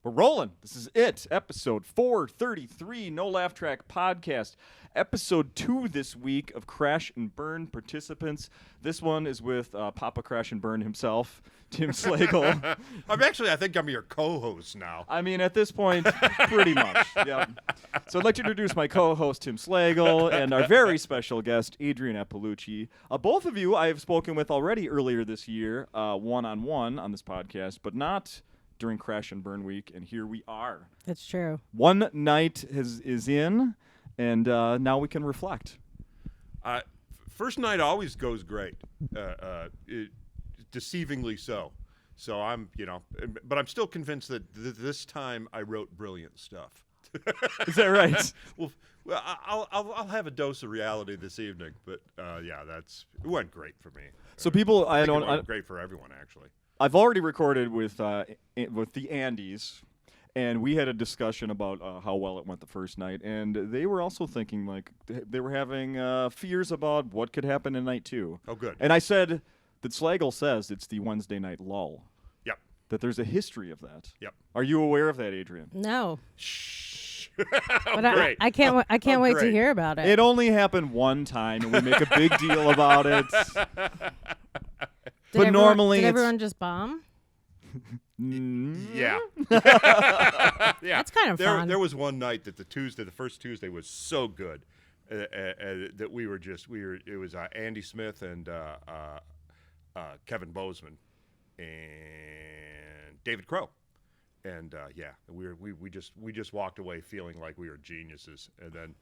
We're rolling. This is it. Episode 433, No Laugh Track Podcast. Episode 2 this week of Crash and Burn participants. This one is with Papa Crash and Burn himself, Tim Slagle. I think I'm your co-host now. I mean, at this point, pretty much. Yeah. So I'd like to introduce my co-host, Tim Slagle, and our very special guest, Adrienne Iapalucci. Both of you I have spoken with already earlier this year, one-on-one on this podcast, but not during Crash and Burn Week, and here we are. It's true. One night is in, and now we can reflect. First night always goes great, deceivingly so. So I'm still convinced that this time I wrote brilliant stuff. Is that right? Well, I'll have a dose of reality this evening, but it went great for me. So people, it went great for everyone actually. I've already recorded with the Andes, and we had a discussion about how well it went the first night, and they were also thinking, like, they were having fears about what could happen in night 2. Oh, good. And I said that Slagle says it's the Wednesday night lull. Yep. That there's a history of that. Yep. Are you aware of that, Adrienne? No. Shh. But I can't wait to hear about it. It only happened one time, and we make a big deal about it. But normally did everyone just bomb? Yeah. Yeah. That's kind of fun. There was one night that the first Tuesday was so good that it was Andy Smith and Kevin Bozeman and David Crow. And we just walked away feeling like we were geniuses. And then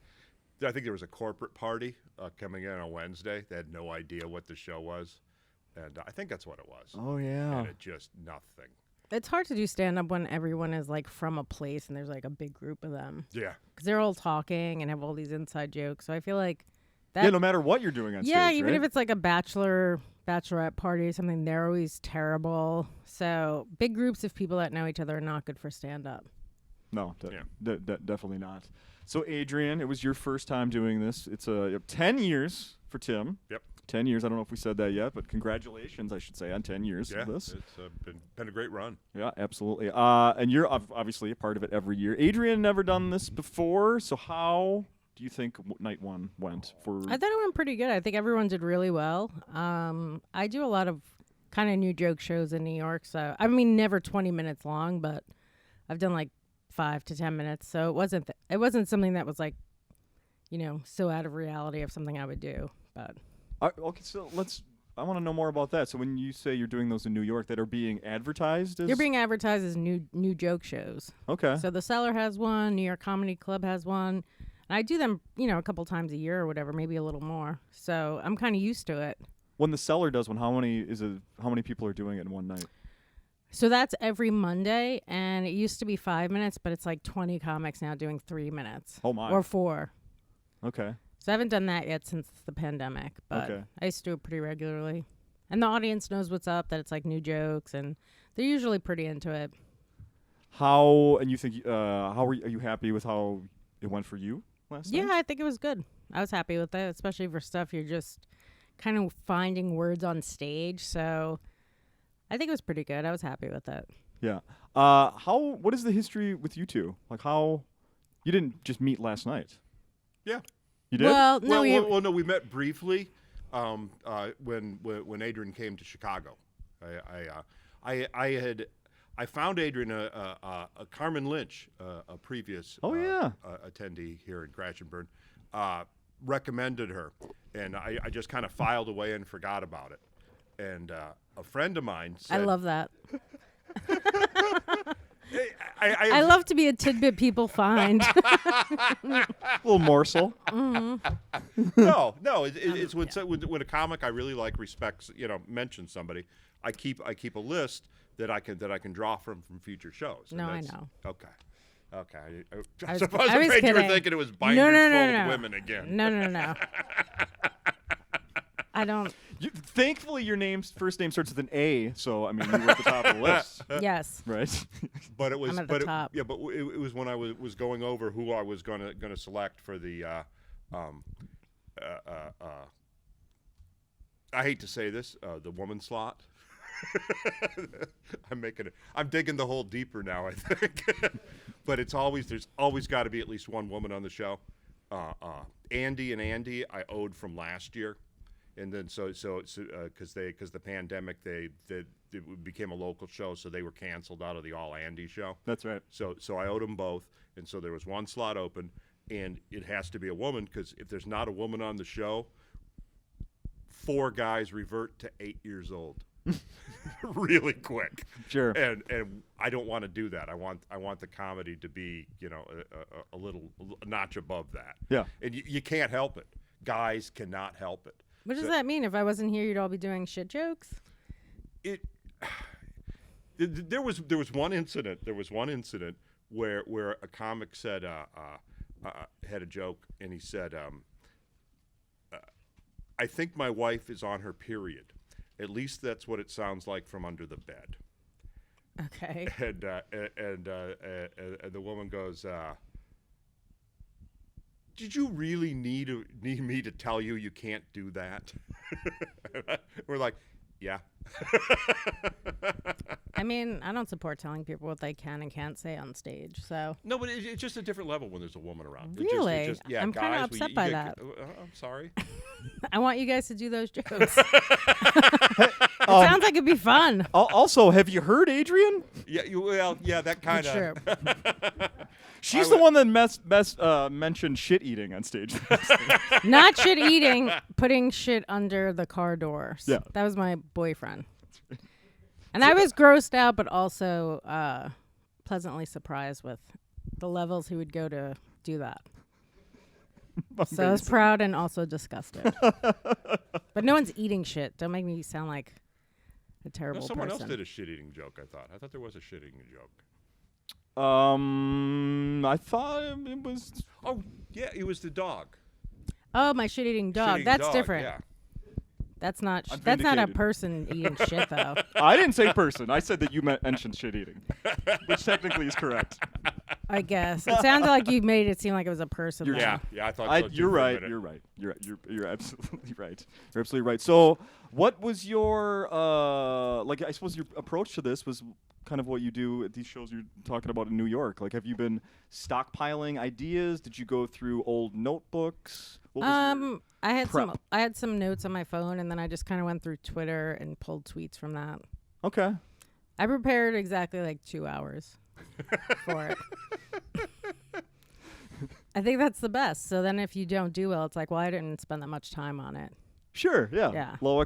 I think there was a corporate party coming in on Wednesday. They had no idea what the show was. And I think that's what it was. Oh, yeah. And it just nothing. It's hard to do stand-up when everyone is, like, from a place and there's, like, a big group of them. Yeah. Because they're all talking and have all these inside jokes. So I feel like that... Yeah, no matter what you're doing on stage, Yeah, even right? if it's, like, a bachelorette party or something, they're always terrible. So big groups of people that know each other are not good for stand-up. No, definitely not. So, Adrienne, it was your first time doing this. It's 10 years for Tim. Yep. 10 years. I don't know if we said that yet, but congratulations, I should say, on 10 years of this. It's been a great run. Yeah, absolutely. And you're obviously a part of it every year. Adrienne never done this before, so how do you think night 1 went? I thought it went pretty good. I think everyone did really well. I do a lot of kind of new joke shows in New York, so I mean never 20 minutes long, but I've done like 5 to 10 minutes. So it wasn't something that was like, so out of reality of something I would do, but. Okay, so I want to know more about that. So when you say you're doing those in New York that are being advertised as... They're being advertised as new joke shows. Okay. So The Cellar has one, New York Comedy Club has one, and I do them, a couple times a year or whatever, maybe a little more. So I'm kind of used to it. When The Cellar does one, how many people are doing it in one night? So that's every Monday, and it used to be 5 minutes, but it's like 20 comics now doing 3 minutes. Oh, my. Or 4. Okay. So I haven't done that yet since the pandemic, but okay. I used to do it pretty regularly. And the audience knows what's up, that it's like new jokes, and they're usually pretty into it. Are you happy with how it went for you last night? Yeah, I think it was good. I was happy with it, especially for stuff you're just kind of finding words on stage. So I think it was pretty good. I was happy with it. Yeah. What is the history with you two? Like, how you didn't just meet last night? Yeah. You did? Well, no, no, we met briefly when Adrienne came to Chicago. I found Adrienne a Carmen Lynch, a previous attendee here in Crash and Burn, recommended her, and I just kind of filed away and forgot about it. And a friend of mine said, I love that. I love to be a tidbit people find. A little morsel. Mm-hmm. No, it's when a comic I really like respects, mentions somebody, I keep a list that I can draw from future shows. No, I know. Okay. I was afraid kidding. you were thinking it was binders full of women again. No. I don't. Thankfully, your first name starts with an A, so I mean you were at the top of the list. Yes. Right. But it was. I'm at the top. But it was when I was going over who I was gonna select for the. I hate to say this, the woman slot. I'm digging the hole deeper now, I think. But there's always got to be at least one woman on the show. Andy and Andy, I owed from last year, and then so because the pandemic, it became a local show, so they were canceled out of the All Andy show. That's right. So I owed them both, and so there was one slot open, and it has to be a woman, because if there's not a woman on the show, 4 guys revert to 8 years old. Really quick. Sure. And I don't want to do that. I want the comedy to be, a little notch above that. Yeah. And you can't help it. Guys cannot help it. What does that mean? If I wasn't here, you'd all be doing shit jokes? There was one incident. There was one incident where a comic said had a joke, and he said, I think my wife is on her period. At least that's what it sounds like from under the bed. Okay. And the woman goes, did you really need me to tell you can't do that? We're like, yeah. I mean, I don't support telling people what they can and can't say on stage. So No, but it's just a different level when there's a woman around. Really? Yeah, I'm kind of guys, upset by that. I'm sorry. I want you guys to do those jokes. It sounds like it'd be fun. Also, have you heard Adrienne? Yeah, that kind of. Sure. She's the one that mentioned shit eating on stage. Not shit eating, putting shit under the car doors. Yeah. That was my boyfriend. And I was grossed out, but also pleasantly surprised with the levels he would go to do that. So I was proud and also disgusted. But no one's eating shit. Don't make me sound like a terrible Someone person. else did a shit-eating joke, I thought. I thought there was a shit-eating joke. I thought it was. Oh, yeah, it was the dog. Oh, my shit-eating dog. Shit-eating That's dog, different. Yeah. That's not I'm that's not a vindicated. person eating shit, though. I didn't say person. I said that you mentioned shit eating, which technically is correct. I guess. It sounded like you made it seem like it was a person. though. Yeah, I thought so too. You're for a right. minute. You're right. You're absolutely right. You're absolutely right. So, what was your I suppose your approach to this was kind of what you do at these shows you're talking about in New York. Like, have you been stockpiling ideas? Did you go through old notebooks? What was your I had some notes on my phone, and then I just kind of went through Twitter and pulled tweets from that. Okay. I prepared exactly like 2 hours for it. I think that's the best. So then if you don't do well, it's like, well, I didn't spend that much time on it. Sure. Yeah. Yeah. Low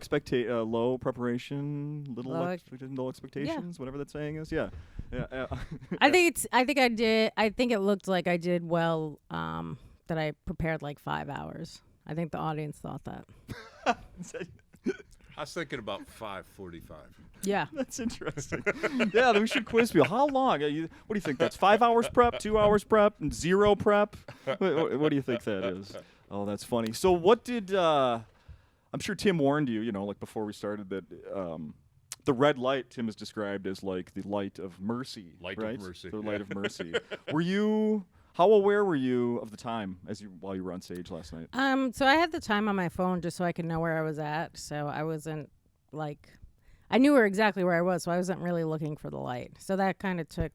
preparation, low expectations, whatever that saying is. Yeah. Yeah. I think it looked like I did well, that I prepared like 5 hours. I think the audience thought that. I was thinking about 5:45. Yeah. That's interesting. Yeah, we should quiz people. How long? What do you think? That's 5 hours prep, 2 hours prep, and 0 prep? What do you think that is? Oh, that's funny. So what did I'm sure Tim warned you, like before we started, that the red light Tim has described as like the light of mercy. Light right? of mercy. The light of mercy. How aware were you of the time while you were on stage last night? So I had the time on my phone just so I could know where I was at. So I wasn't I knew exactly where I was, so I wasn't really looking for the light. So that kind of took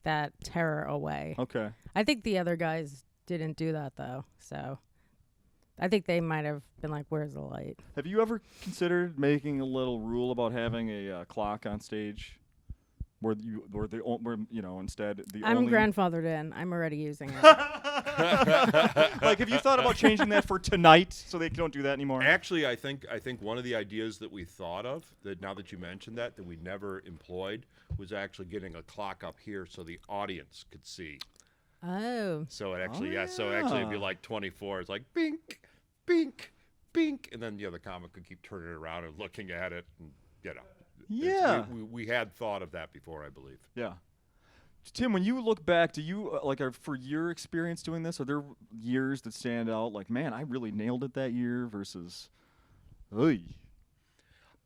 that terror away. Okay. I think the other guys didn't do that though. So I think they might have been like, "Where's the light?" Have you ever considered making a little rule about having a clock on stage? Where instead the I'm only grandfathered in. I'm already using it. like, have you thought about changing that for tonight so they don't do that anymore? Actually, I think one of the ideas that we thought of, that now that you mentioned that we never employed, was actually getting a clock up here so the audience could see. Oh. So it actually, so actually it'd be like 24. It's like bink, bink, bink, and then the comic could keep turning it around and looking at it, and Yeah. We had thought of that before, I believe. Yeah. Tim, when you look back, do you for your experience doing this, are there years that stand out? Like, man, I really nailed it that year versus, oy.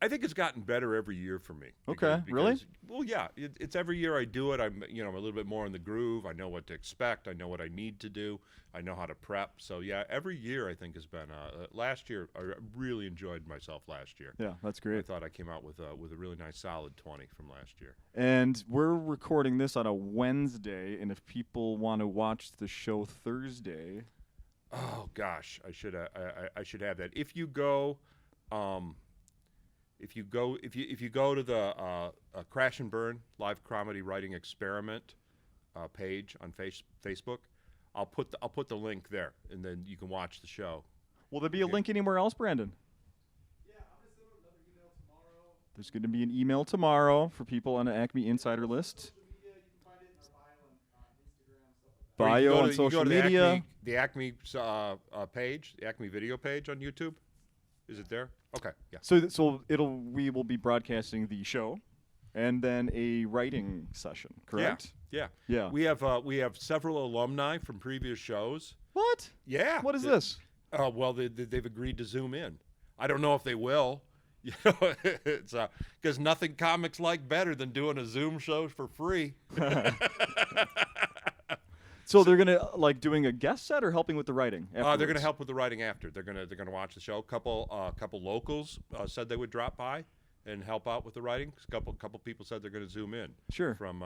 I think it's gotten better every year for me. Okay, really? Well, yeah. It's every year I do it. I'm a little bit more in the groove. I know what to expect. I know what I need to do. I know how to prep. So yeah, every year I think has been. Last year I really enjoyed myself. Last year. Yeah, that's great. I thought I came out with a really nice solid 20 from last year. And we're recording this on a Wednesday, and if people want to watch the show Thursday, oh gosh, I should have that. If you go. If you go to the Crash and Burn Live Comedy Writing Experiment page on Facebook, I'll put the link there, and then you can watch the show. Will there be a link anywhere else, Brandon? Yeah, I'm going to send another email tomorrow. There's going to be an email tomorrow for people on the Acme Insider List. Social media, you can find it in our bio on Instagram, stuff like that. Bio on social media. The Acme page, the Acme video page on YouTube. Is it there? Okay, yeah. So we will be broadcasting the show, and then a writing session. Correct? Yeah. We have several alumni from previous shows. What? Yeah. What is this? Well, they've agreed to Zoom in. I don't know if they will. It's because nothing comics like better than doing a Zoom show for free. So they're gonna doing a guest set or helping with the writing? They're gonna help with the writing after. They're gonna watch the show. Couple locals said they would drop by and help out with the writing. Couple people said they're gonna Zoom in. Sure. From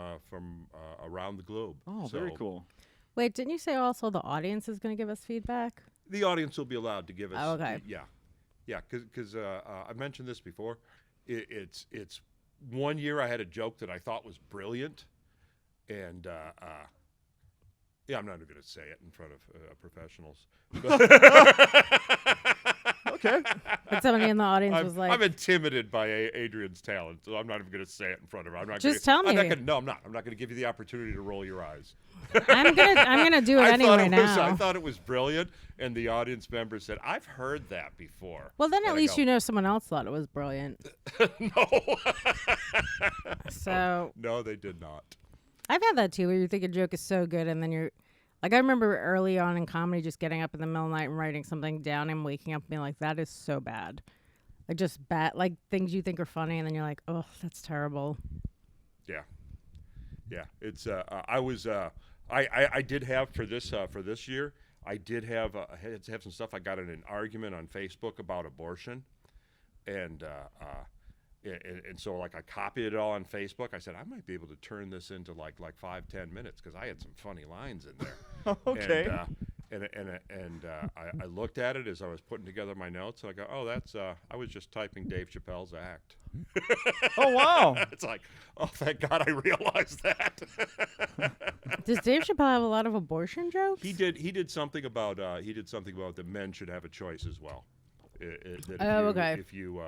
around the globe. Oh, very cool. Wait, didn't you say also the audience is going to give us feedback? The audience will be allowed to give us. Oh, okay. Yeah. Because I mentioned this before. It's one year I had a joke that I thought was brilliant, and. Yeah, I'm not even going to say it in front of professionals. Okay. But somebody in the audience was like, I'm intimidated by Adrienne's talent, so I'm not even going to say it in front of her. I'm not just tell me. I'm not going to give you the opportunity to roll your eyes. I'm gonna do it anyway now. I thought it was brilliant, and the audience member said, "I've heard that before." Well, then at least you know someone else thought it was brilliant. No. So. No, they did not. I've had that too, where you think a joke is so good, and then you're like, I remember early on in comedy, just getting up in the middle of the night and writing something down and waking up and being like, that is so bad. Like just bad, like things you think are funny, and then you're like, oh, that's terrible. Yeah. It's I did have for this year. I did have had to have some stuff. I got in an argument on Facebook about abortion, and so like I copied it all on Facebook. I said I might be able to turn this into like 5-10 minutes because I had some funny lines in there. Okay. And I looked at it as I was putting together my notes, and I go, oh, that's I was just typing Dave Chappelle's act. Oh wow! It's like, oh, thank God I realized that. Does Dave Chappelle have a lot of abortion jokes? He did something about that men should have a choice as well. Okay. If you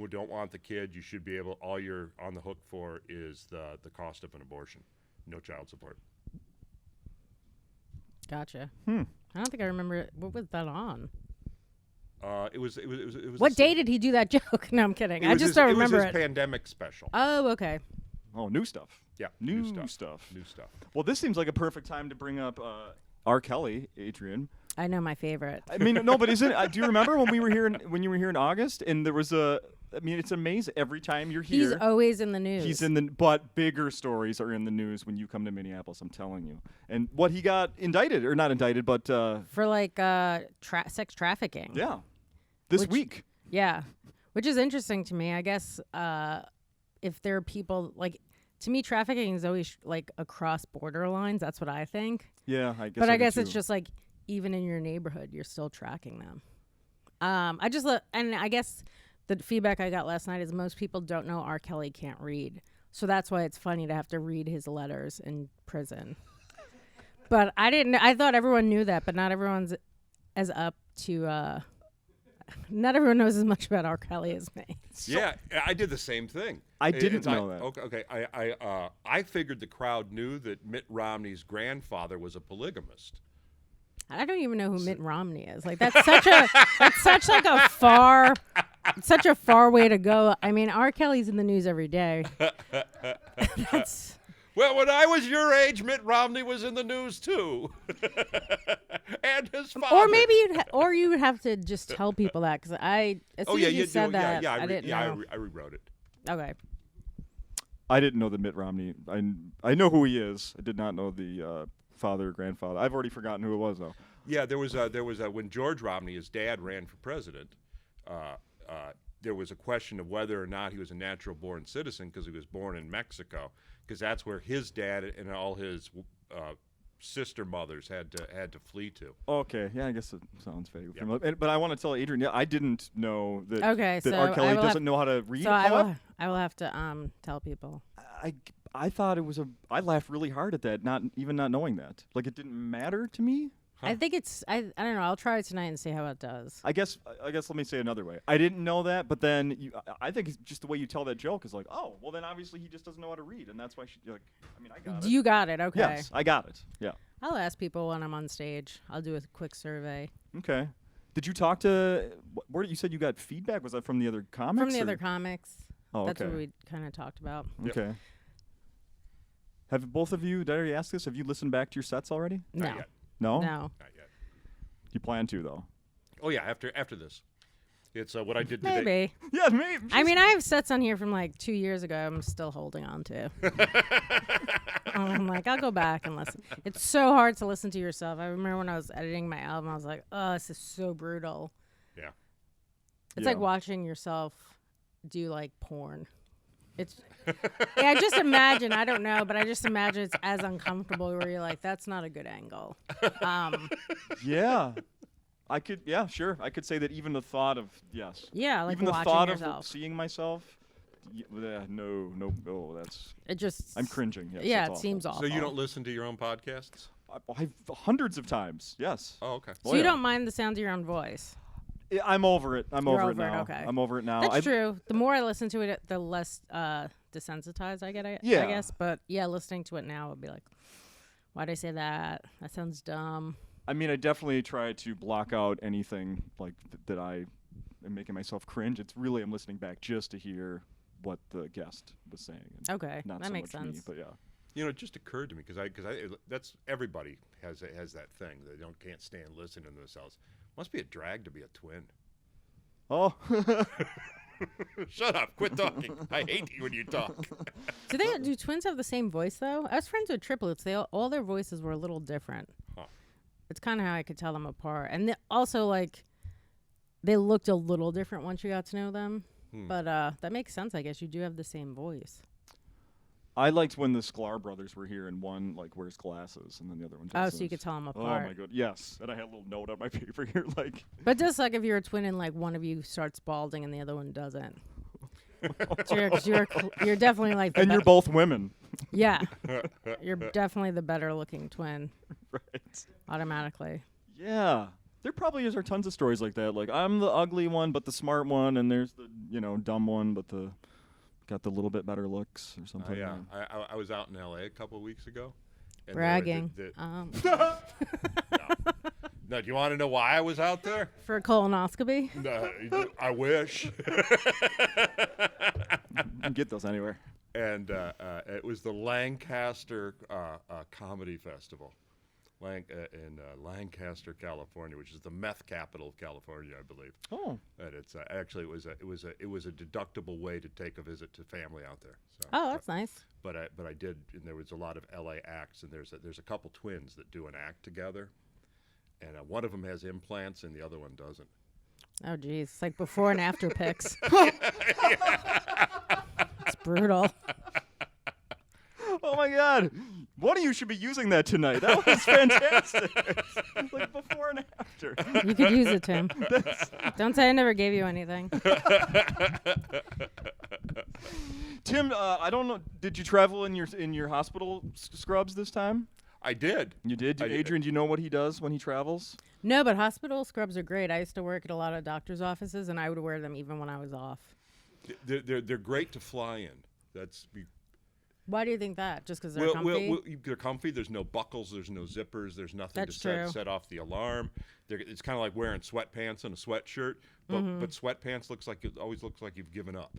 don't want the kid, you should be able. All you're on the hook for is the cost of an abortion, no child support. Gotcha. I don't think I remember it. What was that on? It was. What day did he do that joke? No, I'm kidding. I just don't remember it. It was his pandemic special. Oh, okay. Oh, new stuff. Yeah, new stuff. Well, this seems like a perfect time to bring up R. Kelly, Adrienne. I know my favorite. I mean, no, but isn't? Do you remember when you were here in August, and there was a? I mean, it's amazing every time you're here. He's always in the news. But bigger stories are in the news when you come to Minneapolis. I'm telling you. And what he got indicted, or not indicted, but for like sex trafficking. Yeah, this week. Yeah, which is interesting to me. I guess if there are people like. To me, trafficking is always like across border lines. That's what I think. Yeah, I guess. But I guess it's just like even in your neighborhood, you're still tracking them. And I guess the feedback I got last night is most people don't know R. Kelly can't read, so that's why it's funny to have to read his letters in prison. But I didn't. I thought everyone knew that, but not everyone's as up to. Not everyone knows as much about R. Kelly as me. Yeah, I did the same thing. I didn't know that. Okay. I figured the crowd knew that Mitt Romney's grandfather was a polygamist. I don't even know who Mitt Romney is. Like that's such a far way to go. I mean, R. Kelly's in the news every day. Well, when I was your age, Mitt Romney was in the news too, and his father. Or maybe you would have to just tell people that because as soon as you said that, I didn't know. I rewrote it. Okay. I didn't know that Mitt Romney. I know who he is. I did not know the father or grandfather. I've already forgotten who it was though. Yeah, there was when George Romney, his dad, ran for president. There was a question of whether or not he was a natural-born citizen because he was born in Mexico, because that's where his dad and all his sister mothers had to flee to. Okay, yeah, I guess it sounds fake. Yeah. But I want to tell Adrienne, I didn't know that. Okay, that so R. Kelly doesn't know how to read. So I will have to tell people. I thought it was I laughed really hard at that, not knowing that. Like it didn't matter to me. Huh. I think it's I don't know. I'll try it tonight and see how it does. I guess let me say another way. I didn't know that, but then I think it's just the way you tell that joke is like, oh, well then obviously he just doesn't know how to read, and that's why I got it. You got it, okay. Yes, I got it. Yeah. I'll ask people when I'm on stage. I'll do a quick survey. Okay. Did you talk to where you said you got feedback? Was that from the other comics? From the other comics. Oh, that's okay. what we kind of talked about. Okay. Yep. Have both of you? Did I already ask this? Have you listened back to your sets already? No. Not yet. No. No. Not yet. You plan to though. Oh yeah, after this, it's what I did today. Maybe. Yeah, maybe. I mean, I have sets on here from like 2 years ago. I'm still holding on to. I'm like, I'll go back and listen. It's so hard to listen to yourself. I remember when I was editing my album, I was like, oh, this is so brutal. Yeah. It's like watching yourself do like porn. It's I just imagine, I don't know, but I just imagine it's as uncomfortable where you're like, that's not a good angle. Yeah. I could, sure. I could say that even the thought of, yes. Yeah, like even the watching thought yourself. of seeing myself, no, that's. It just. I'm cringing. Yes, yeah, it's it awful. seems awful. So you don't listen to your own podcasts? I've hundreds of times, yes. Oh, okay. So you don't mind the sound of your own voice? I'm over it. I'm over it now. Okay. I'm over it now. That's true. The more I listen to it, the less desensitized I get, I guess. But yeah, listening to it now would be like, why'd I say that? That sounds dumb. I mean, I definitely try to block out anything like that I am making myself cringe. It's really, I'm listening back just to hear what the guest was saying. Okay, not that so makes much sense. Me, but yeah. You know, it just occurred to me because that's everybody has that thing. They can't stand listening to themselves. Must be a drag to be a twin. Oh. Shut up! Quit talking. I hate you when you talk. Do twins have the same voice though? I was friends with triplets. All their voices were a little different. Huh. It's kind of how I could tell them apart, and also like they looked a little different once you got to know them. But that makes sense. I guess you do have the same voice. I liked when the Sklar brothers were here and one like wears glasses and then the other one doesn't. Oh, so you could tell them apart. Oh my god, yes. And I had a little note on my paper here like. But just like if you're a twin and like one of you starts balding and the other one doesn't. You're definitely like. And you're both women. Yeah, you're definitely the better looking twin. Right. Automatically. Yeah. There probably are tons of stories like that. Like I'm the ugly one, but the smart one, and there's the dumb one, but the got the little bit better looks or something. Yeah, I was out in L.A. a couple of weeks ago. And bragging. No, do you want to know why I was out there? For a colonoscopy? No, I wish. You can get those anywhere. And it was the Lancaster Comedy Festival. In Lancaster, California, which is the meth capital of California, I believe. Oh, and it's actually it was a deductible way to take a visit to family out there. So, that's nice. But I did, and there was a lot of LA acts, and there's a couple twins that do an act together, and one of them has implants and the other one doesn't. Oh geez, it's like before and after pics. It's brutal. Oh my god. One of you should be using that tonight. That was fantastic. Like before and after. You could use it, Tim. Don't say I never gave you anything. Tim, I don't know. Did you travel in your hospital scrubs this time? I did. You did? Adrienne, do you know what he does when he travels? No, but hospital scrubs are great. I used to work at a lot of doctors' offices, and I would wear them even when I was off. They're great to fly in. Why do you think that? Just because they're comfy? They're comfy. There's no buckles. There's no zippers. There's nothing to set off the alarm. It's kind of like wearing sweatpants and a sweatshirt, but sweatpants always looks like you've given up.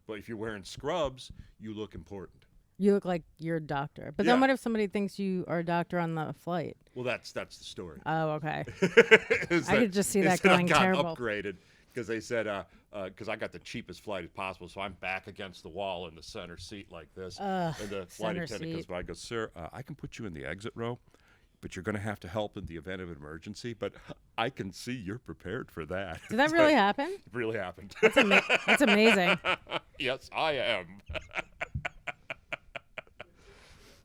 But if you're wearing scrubs, you look important. You look like you're a doctor. But then what if somebody thinks you are a doctor on the flight? Well, that's the story. Oh, okay. I could just see that going terrible. Upgraded because they said, because I got the cheapest flight as possible, so I'm back against the wall in the center seat like this. And the flight attendant comes by and goes, "Sir, I can put you in the exit row, but you're going to have to help in the event of an emergency. But I can see you're prepared for that." Did that really happen? It really happened. That's amazing. Yes, I am.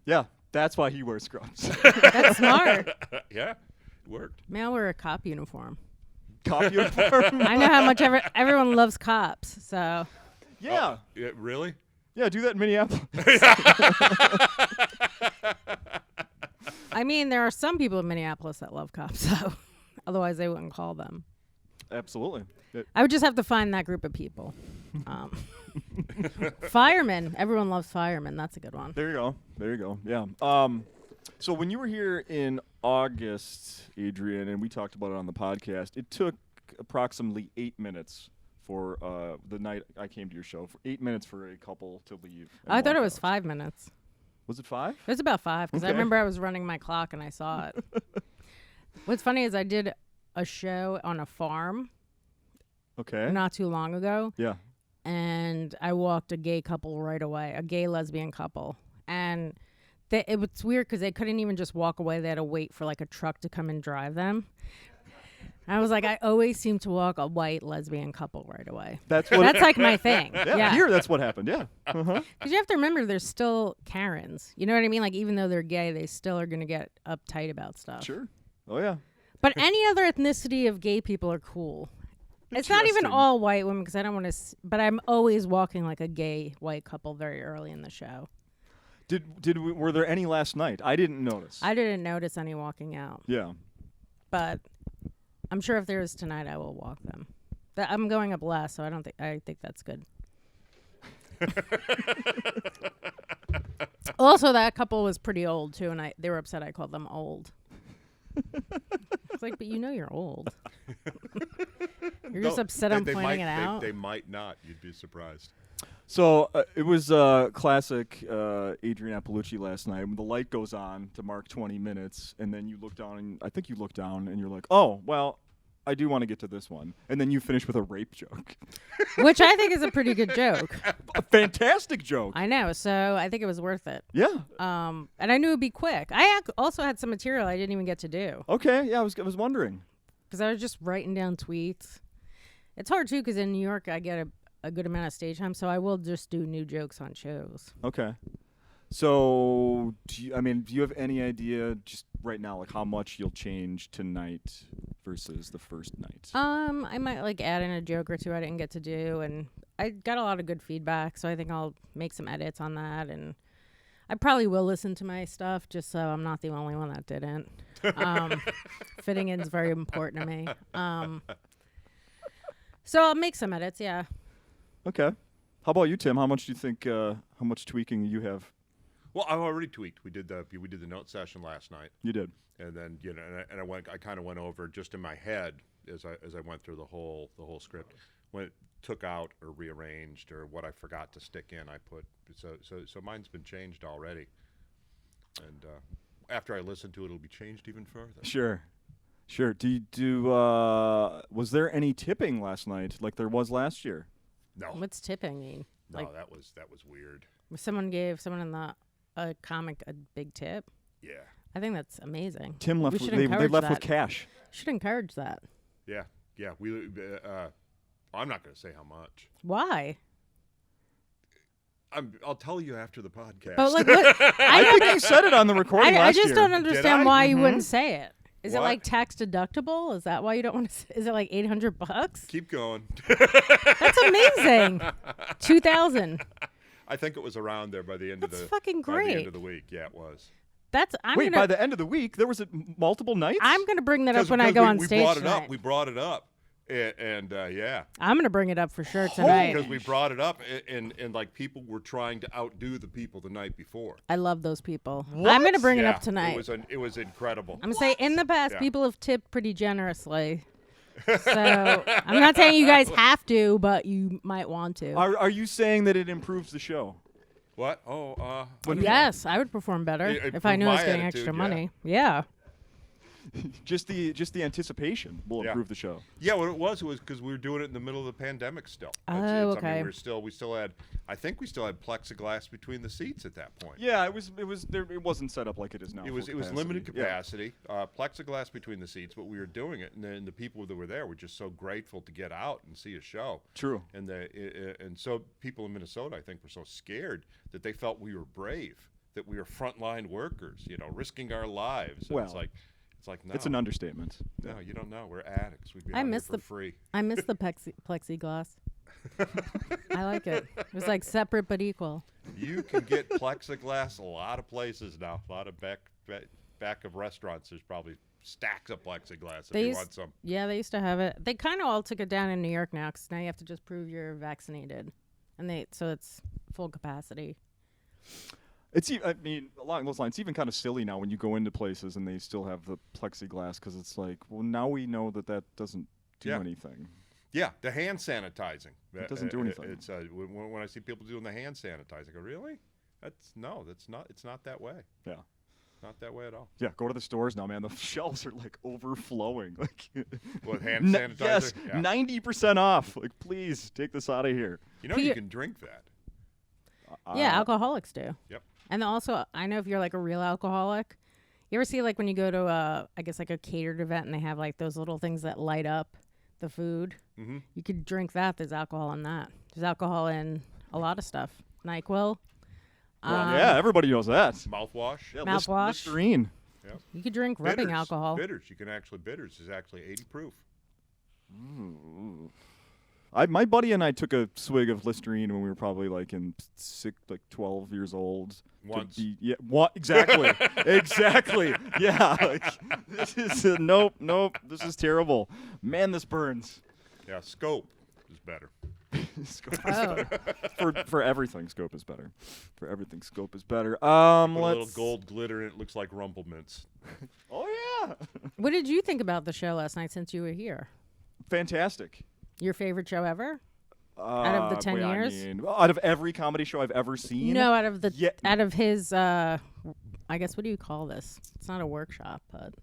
Yeah, that's why he wears scrubs. That's smart. Yeah, it worked. May I wear a cop uniform? Cop uniform. I know how much everyone loves cops, so. Yeah. Yeah, really? Yeah, do that in Minneapolis. I mean, there are some people in Minneapolis that love cops, so otherwise they wouldn't call them. Absolutely. I would just have to find that group of people. Firemen. Everyone loves firemen. That's a good one. There you go. Yeah. So when you were here in August, Adrienne, and we talked about it on the podcast, it took approximately 8 minutes for the night I came to your show. For 8 minutes for a couple to leave. I thought it was 5 minutes. Was it 5? It was about 5 because I remember I was running my clock and I saw it. What's funny is I did a show on a farm. Okay. Not too long ago. Yeah. And I walked a gay couple right away, a gay lesbian couple. And it was weird because they couldn't even just walk away. They had to wait for like a truck to come and drive them. I was like, I always seem to walk a white lesbian couple right away. That's like my thing. Yeah. Here, that's what happened. Yeah. Because you have to remember, there's still Karens. You know what I mean? Like, even though they're gay, they still are going to get uptight about stuff. Sure. Oh, yeah. But any other ethnicity of gay people are cool. It's not even all white women because I don't want to. But I'm always walking like a gay white couple very early in the show. Were there any last night? I didn't notice. I didn't notice any walking out. Yeah. But I'm sure if there is tonight, I will walk them. I'm going up last, so I think that's good. Also, that couple was pretty old too, and they were upset I called them old. It's like, but you know you're old. You're just upset I'm pointing it out. They might not. You'd be surprised. So it was classic Adrienne Iapalucci last night. When the light goes on to mark 20 minutes, and then you look down, and I think you look down, and you're like, oh, well, I do want to get to this one. And then you finish with a rape joke. Which I think is a pretty good joke. A fantastic joke. I know, so I think it was worth it. Yeah. And I knew it'd be quick. I also had some material I didn't even get to do. Okay, yeah, I was wondering. Because I was just writing down tweets. It's hard, too, because in New York I get a good amount of stage time, so I will just do new jokes on shows. Okay. So, do you have any idea just right now, like how much you'll change tonight versus the first night? I might like add in a joke or two I didn't get to do, and I got a lot of good feedback, so I think I'll make some edits on that, and I probably will listen to my stuff just so I'm not the only one that didn't. Fitting in is very important to me. So I'll make some edits, yeah. Okay. How about you, Tim? How much do you think? How much tweaking you have? Well, I've already tweaked. We did the note session last night. You did. And then I kind of went over just in my head as I went through the whole script. When it took out or rearranged or what I forgot to stick in, I put so mine's been changed already. And after I listen to it, it'll be changed even further. Sure. Was there any tipping last night like there was last year? No. What's tipping mean? No, like, that was weird. Someone gave someone in the comic a big tip. Yeah. I think that's amazing. Tim left. They left with cash. Should encourage that. Yeah. We. I'm not going to say how much. Why? I'll tell you after the podcast. But like, what? I think you said it on the recording last year. I just don't understand why you wouldn't say it. Is what? it like tax deductible? Is that why you don't want to? Is it like $800? Keep going. That's amazing. 2,000. I think it was around there by the end of the. That's fucking great. By the end of the week, yeah, it was. Wait, by the end of the week, there was multiple nights? I'm going to bring that up when I go on stage tonight. We brought it up. And yeah. I'm going to bring it up for sure tonight. Because we brought it up, and like people were trying to outdo the people the night before. I love those people. What? I'm going to bring it up tonight. It was incredible. I'm going to say in the past, people have tipped pretty generously. So I'm not saying you guys have to, but you might want to. Are you saying that it improves the show? What? Oh, Yes, I would perform better if I knew I was getting extra money. Yeah. Just the anticipation will improve the show. Yeah, what it was because we were doing it in the middle of the pandemic still. Okay. I mean, we still had plexiglass between the seats at that point. Yeah, it wasn't set up like it is now. It was limited capacity, plexiglass between the seats, but we were doing it, and then the people that were there were just so grateful to get out and see a show. True. And so people in Minnesota, I think, were so scared that they felt we were brave, that we were frontline workers, risking our lives. And it's like, no. It's an understatement. No, you don't know. We're addicts. We'd be I out miss here for free. I miss the plexiglass. I like it. It was like separate but equal. You can get plexiglass a lot of places now. A lot of back of restaurants. There's probably stacks of plexiglass if you want some. Yeah, they used to have it. They kind of all took it down in New York now because now you have to just prove you're vaccinated, so it's full capacity. Along those lines, it's even kind of silly now when you go into places and they still have the plexiglass because it's like, well, now we know that doesn't do anything. Yeah, the hand sanitizing. It doesn't do anything. It's when I see people doing the hand sanitizing, I go, really? That's not. It's not that way. Yeah. Not that way at all. Yeah, go to the stores now, man. The shelves are like overflowing. Like, what, hand sanitizer? Yes, 90% off. Like, please take this out of here. You can drink that. Yeah, alcoholics do. Yep. And also, I know if you're like a real alcoholic, you ever see like when you go to I guess like a catered event and they have like those little things that light up the food. Mm-hmm. You could drink that. There's alcohol in that. There's alcohol in a lot of stuff. NyQuil. Yeah, everybody knows that. Mouthwash. Yeah, Mouthwash. Listerine. Yep. You could drink rubbing alcohol. Bitters. Bitters is actually 80 proof. Ooh. My buddy and I took a swig of Listerine when we were probably like 12 years old. Once. Exactly. Exactly. Yeah. Like, this is nope. This is terrible. Man, this burns. Yeah, Scope is better. Scope is better. For everything, Scope is better. For everything, Scope is better. Put a little gold glitter in it. Looks like Rumple Mints. Oh yeah. What did you think about the show last night since you were here? Fantastic. Your favorite show ever? Out of the 10 years? Out of every comedy show I've ever seen? No, out of his, I guess, what do you call this? It's not a workshop, but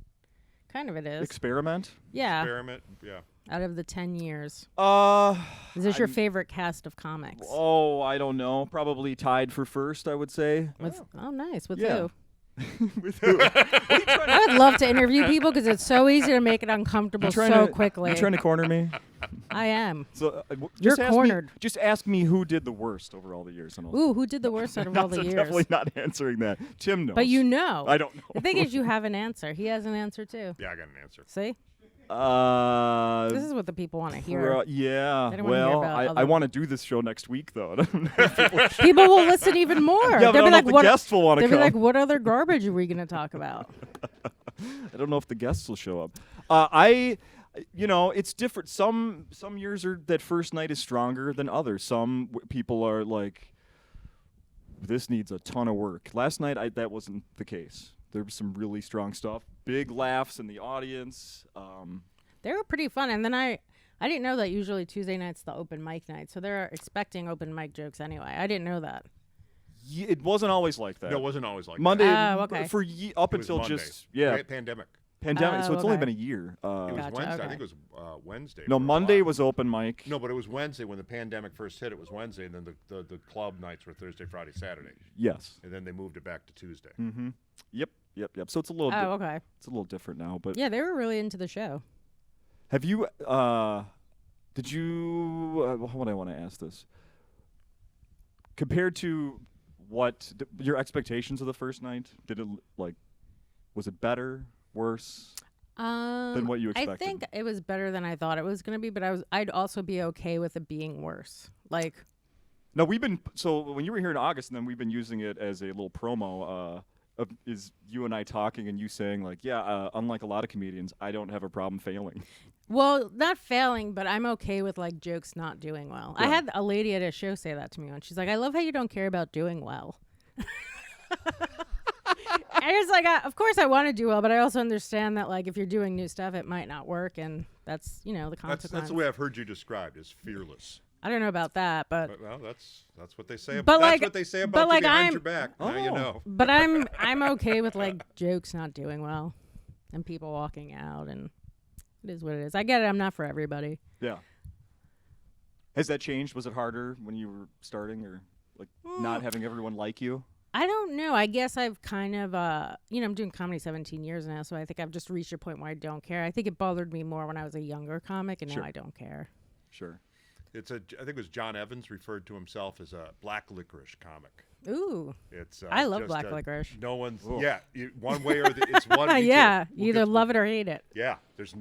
kind of it is. Experiment? Yeah. Experiment, yeah. Out of the 10 years. Is this your favorite cast of comics? Oh, I don't know. Probably tied for first, I would say. Nice. With yeah. who? With who? I would love to interview people because it's so easy to make it uncomfortable so quickly. You trying to corner me? I am. So you're cornered. Just ask me who did the worst over all the years. Ooh, who did the worst out of all the years? Definitely not answering that. Tim knows. But you know. I don't know. The thing is, you have an answer. He has an answer too. Yeah, I got an answer. See? This is what the people want to hear. Yeah. Well, I want to do this show next week, though. People will listen even more. Yeah, but I don't know if the guests will want to come. They'll be like, what other garbage are we going to talk about? I don't know if the guests will show up. It's different. Some years that first night is stronger than others. Some people are like, this needs a ton of work. Last night, that wasn't the case. There was some really strong stuff. Big laughs in the audience. They were pretty fun. And then I didn't know that usually Tuesday night's the open mic night. So they're expecting open mic jokes anyway. I didn't know that. Yeah, it wasn't always like that. No, it wasn't always like Monday, that. Okay. Up until Monday. just Pandemic. So it's only been a year. It was Wednesday. Okay. I think it was Wednesday. No, Monday was open mic. No, but it was Wednesday when the pandemic first hit. It was Wednesday, and then the club nights were Thursday, Friday, Saturday. Yes. And then they moved it back to Tuesday. Mm-hmm. Yep. So it's a little. Okay. It's a little different now, but yeah, they were really into the show. Have you? Did you? How would I want to ask this? Compared to what your expectations of the first night? Did it was it better, worse than what you expected? I think it was better than I thought it was going to be, but I'd also be okay with it being worse. No, when you were here in August, and then we've been using it as a little promo. Is you and I talking and you saying unlike a lot of comedians, I don't have a problem failing. Well, not failing, but I'm okay with jokes not doing well. Yeah. I had a lady at a show say that to me once. She's like, I love how you don't care about doing well. And it's like, of course I want to do well, but I also understand that if you're doing new stuff, it might not work, and that's the consequence. That's the way I've heard you described as fearless. I don't know about that, but well, that's what they say. But That's like- what they say but about like you behind I'm- your back. Now you Oh. know. but I'm okay with like jokes not doing well and people walking out, and it is what it is. I get it. I'm not for everybody. Yeah. Has that changed? Was it harder when you were starting, or like not having everyone like you? I don't know. I guess I've kind of, I'm doing comedy 17 years now, so I think I've just reached a point where I don't care. I think it bothered me more when I was a younger comic, and Sure. now I don't care. Sure. I think it was John Evans referred to himself as a black licorice comic. Ooh, It's I love just, black licorice. No one's Whoa. one way or it's one. me too. Yeah, We'll you either get- love it or hate it. Yeah, there's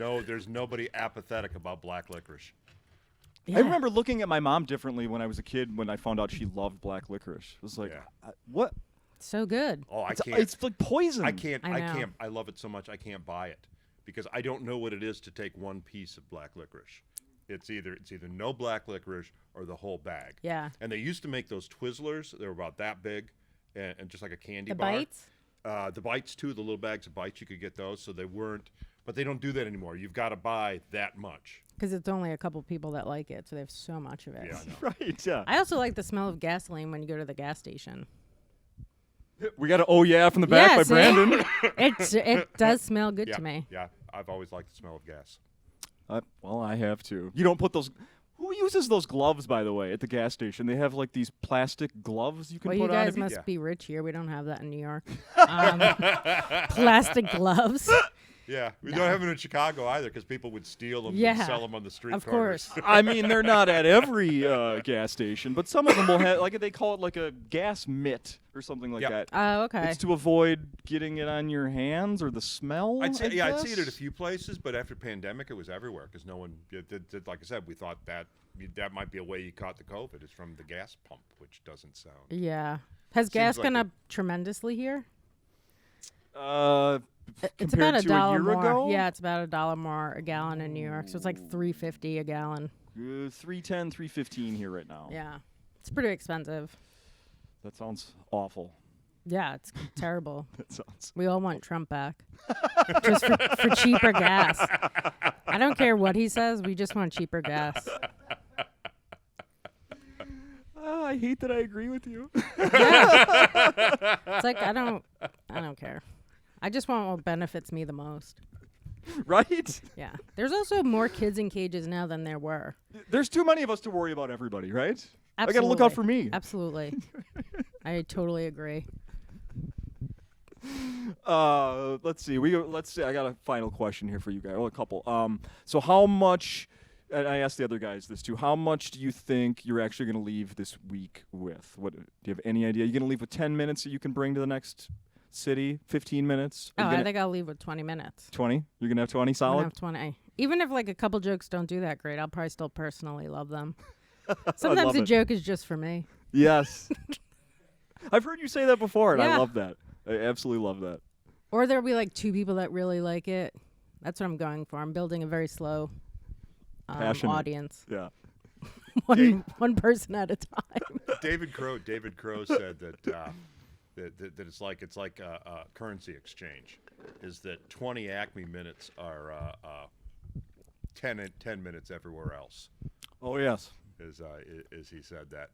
nobody apathetic about black licorice. Yeah. I remember looking at my mom differently when I was a kid when I found out she loved black licorice. It was like, Yeah. what? So good. Oh, I It's, can't. it's like poison. I can't. I I know. can't. I love it so much I can't buy it because I don't know what it is to take one piece of black licorice. It's either no black licorice or the whole bag. Yeah. And they used to make those Twizzlers. They were about that big, and just like a candy The bar. bites? The bites too. The little bags of bites, you could get those. So they weren't. But they don't do that anymore. You've got to buy that much. Because it's only a couple people that like it, so they have so much of it. Yeah, I know. Right, yeah. I also like the smell of gasoline when you go to the gas station. We got a "Oh yeah" from the back Yeah, by see? Brandon. It does smell good Yeah, to me. yeah. I've always liked the smell of gas. Well, I have too. You don't put those. Who uses those gloves, by the way, at the gas station? They have like these plastic gloves you can Well, put you on. guys if must Yeah. be rich here. We don't have that in New York. Plastic gloves. Yeah, we don't have them in Chicago either because people would steal them Yeah, and sell them on the street of corners. course. I mean, they're not at every gas station, but some of them will have, like they call it like a gas mitt or something like Yep. that. Oh, okay. It's to avoid getting it on your hands or the smell. I'd say, I I'd see it at a guess? few places, but after pandemic, it was everywhere because no one did. Like I said, we thought that might be a way you caught the COVID is from the gas pump, which doesn't sound. Yeah. Has Seems gas like gone it- up tremendously here? It's Compared about to a $1 year more. ago? Yeah, it's about $1 more a gallon in New York. So it's like $3.50 a gallon. 310, 315 here right now. Yeah. It's pretty expensive. That sounds awful. Yeah, it's terrible. That sounds. We all want Trump back. Just for cheaper gas. I don't care what he says. We just want cheaper gas. I hate that I agree with you. Yeah. It's like I don't care. I just want what benefits me the most. Right? Yeah. There's also more kids in cages now than there were. There's too many of us to worry about everybody, right? Absolutely. I got to look out for me. Absolutely. I totally agree. Let's see. Let's see. I got a final question here for you guys. Oh, a couple. So how much? And I asked the other guys this too. How much do you think you're actually going to leave this week with? What do you have any idea? You're going to leave with 10 minutes that you can bring to the next city? 15 minutes? Oh, I think I'll leave with 20 minutes. 20? You're going to have 20 I'm gonna solid? have 20. Even if like a couple jokes don't do that great, I'll probably still personally love them. Sometimes love a it. joke is just for me. Yes. I've heard you say that before, and I Yeah. love that. I absolutely love that. Or there'll be like two people that really like it. That's what I'm going for. I'm building a very slow Passionate. audience. Yeah. One person at a time. David Crow said that that it's like a currency exchange. Is that 20 Acme minutes are 10 minutes everywhere else? Oh, yes. Is he said that.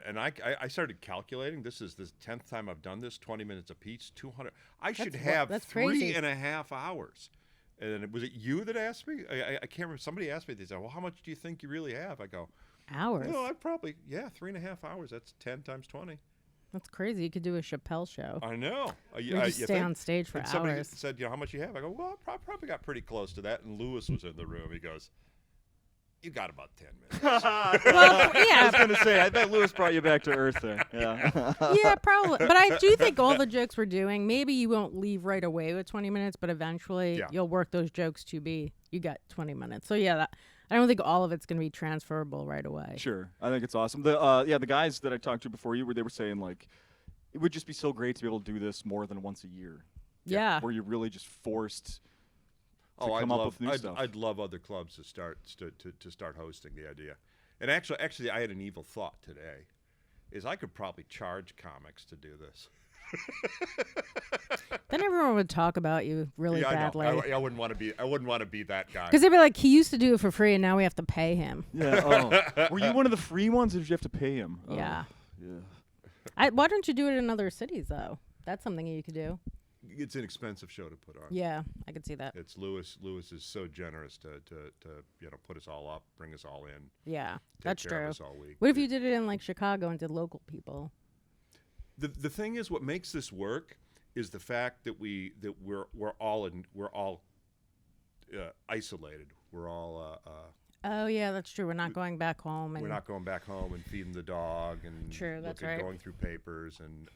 And I started calculating. This is the 10th time I've done this. 20 minutes apiece, 200. I should have that's 3.5 hours. And then was it you that asked me? I can't remember. Somebody asked me. They said, "Well, how much do you think you really have?" I go, Hours. "No, I probably 3.5 hours. That's 10 times 20." That's crazy. You could do a Chappelle show. I know. You just you stay think? on stage for And somebody hours. said, "How much you have?" I go, "Well, I probably got pretty close to that." And Lewis was in the room. He goes, "You got about 10 minutes." Well, I yeah, was going to say, I bet Lewis brought you back to earth there. Yeah. yeah, probably. But I do think all the jokes we're doing, maybe you won't leave right away with 20 minutes, but eventually Yeah. you'll work those jokes to be, you got 20 minutes. So yeah, I don't think all of it's going to be transferable right away. Sure. I think it's awesome. The guys that I talked to before you, they were saying, like, it would just be so great to be able to do this more than once a year. Yeah. Where you're really just forced to I'd come up love, with new stuff. I'd love other clubs to start hosting the idea. And actually, I had an evil thought today. Is I could probably charge comics to do this. Then everyone would talk about you really Yeah, badly. I know. I wouldn't want to be. I wouldn't want to be that guy. Because they'd be like, he used to do it for free, and now we have to pay him. Yeah. Oh. Were you one of the free ones, or did you have to pay him? Yeah. Yeah. Why don't you do it in other cities, though? That's something you could do. It's an expensive show to put on. Yeah, I could see that. It's Lewis. Lewis is so generous to put us all up, bring us all in. Yeah, take that's care true. of us all week. What if you did it in like Chicago and did local people? The thing is, what makes this work is the fact that we're all isolated. We're all Oh yeah, that's true. We're not going back home. And we're not going back home and feeding the dog and True, that's right. going through papers and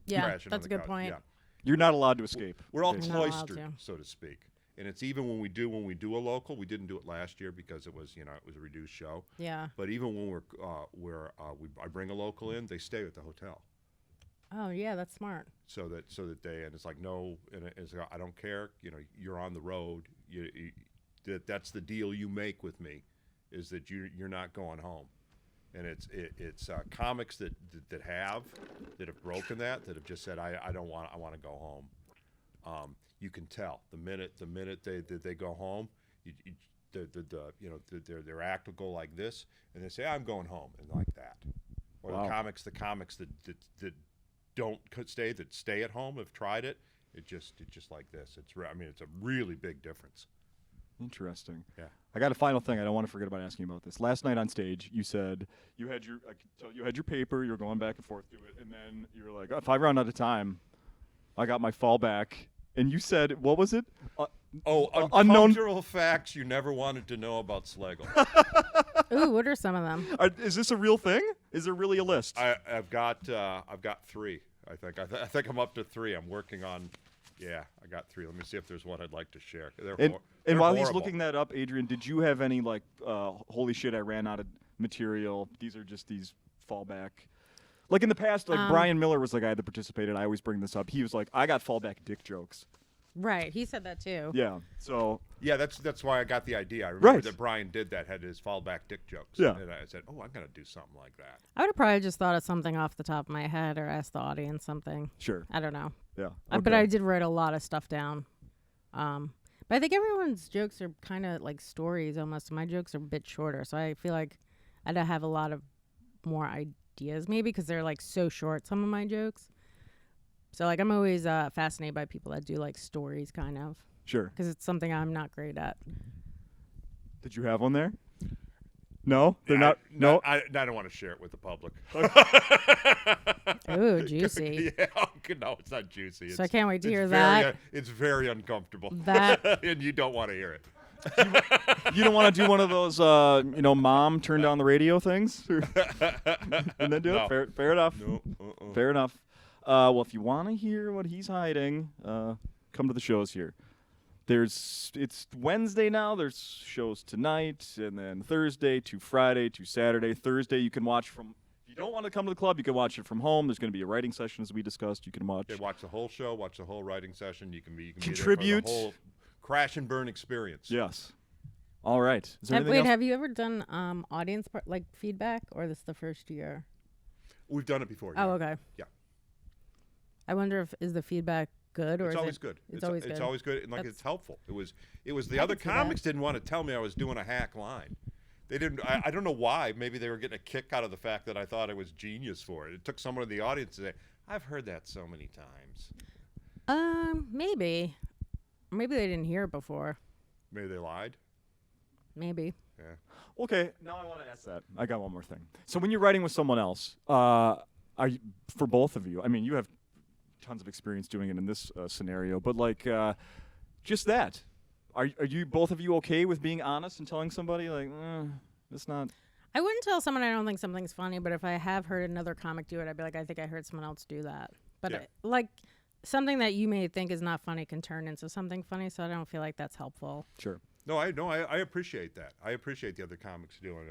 yeah, crashing on that's a the good couch. point. Yeah. You're not allowed to escape. We're all You're not allowed cloistered, to. so to speak. And it's even when we do a local. We didn't do it last year because it was a reduced show. Yeah. But even when I bring a local in, they stay at the hotel. Oh yeah, that's smart. So that and it's like no, and it's like, I don't care. You're on the road. That's the deal you make with me, is that you're not going home. And it's comics that have broken that have just said I want to go home. You can tell the minute they go home, their act will go like this, and they say I'm going home, and like that. Or Wow. the comics that don't stay at home have tried it. It's just like this. It's a really big difference. Interesting. Yeah. I got a final thing. I don't want to forget about asking you about this. Last night on stage, you said you had your paper. You were going back and forth through it, and then you were like, if I run out of time, I got my fallback. And you said, what was it? Uncomfortable Unknown facts you never wanted to know about Slagle. Ooh, what are some of them? Is this a real thing? Is there really a list? I've got 3. I think I'm up to 3. I'm working on. Yeah, I got 3. Let me see if there's one I'd like to share. And while he's looking that up, Adrienne, did you have any holy shit, I ran out of material? These are just these fallback. Like in the past, Brian Miller was the guy that participated. I always bring this up. He was like, I got fallback dick jokes. Right, he said that too. Yeah. So. Yeah, that's why I got the idea. I remember Right. that Brian did that, had his fallback dick jokes. Yeah. And I said, I'm going to do something like that. I would have probably just thought of something off the top of my head or asked the audience something. Sure. I don't know. Yeah. But Okay. I did write a lot of stuff down. But I think everyone's jokes are kind of like stories almost. My jokes are a bit shorter, so I feel like I'd have a lot of more ideas maybe because they're like so short, some of my jokes. So like I'm always fascinated by people that do like stories kind of. Sure. Because it's something I'm not great at. Did you have one there? No? They're not? No? I don't want to share it with the public. Ooh, juicy. Yeah, no, it's not juicy. So I can't wait to hear it's that. It's very uncomfortable. That- and you don't want to hear it. You don't want to do one of those, mom turn down the radio things? And then do No. it? Fair enough. No. Fair enough. Well, if you want to hear what he's hiding, come to the shows here. It's Wednesday now. There's shows tonight, and then Thursday to Friday to Saturday. Thursday you can watch from. If you don't want to come to the club, you can watch it from home. There's going to be a writing session as we discussed. You can watch. Okay, watch the whole show. Watch the whole writing session. You can Contribute. be there for the whole crash and burn experience. Yes. All right. Is there anything Wait, else? have you ever done audience feedback, or this is the first year? We've done it before. Oh, yeah. okay. Yeah. I wonder if is the feedback good or It's is always it, good. It's always good. It's always good, and That's- it's helpful. It was the I other can see that. comics didn't want to tell me I was doing a hack line. They didn't. I don't know why. Maybe they were getting a kick out of the fact that I thought I was genius for it. It took someone in the audience to say, "I've heard that so many times." Maybe they didn't hear it before. Maybe they lied. Maybe. Yeah. Okay, now I want to ask that. I got one more thing. So when you're writing with someone else, are you, for both of you, I mean, you have tons of experience doing it in this scenario, but just that. Are you both of you okay with being honest and telling somebody it's not? I wouldn't tell someone I don't think something's funny, but if I have heard another comic do it, I'd be like, I think I heard someone else do that. But Yeah. something that you may think is not funny can turn into something funny, so I don't feel like that's helpful. Sure. No, I appreciate that. I appreciate the other comics doing.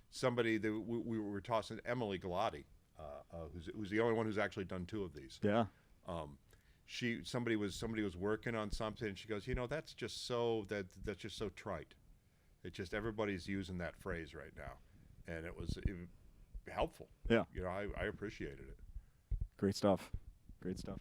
Somebody that we were tossing, Emily Galati, who's the only one who's actually done 2 of these. Yeah. Somebody was working on something, and she goes, that's just that's just so trite. It's just everybody's using that phrase right now, and it was helpful. Yeah. I appreciated it. Great stuff. Great stuff.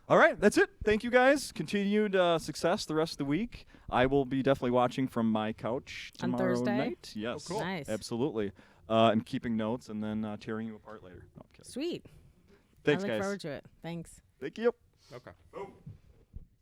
All right, that's it. Thank you, guys. Continued success the rest of the week. I will be definitely watching from my couch On tomorrow Thursday? night. Yes. Oh, cool. Nice. Absolutely. And keeping notes and then tearing you apart later. No, I'm kidding. Sweet. Thanks, I look guys. forward to it. Thanks. Thank you. Okay. Boom.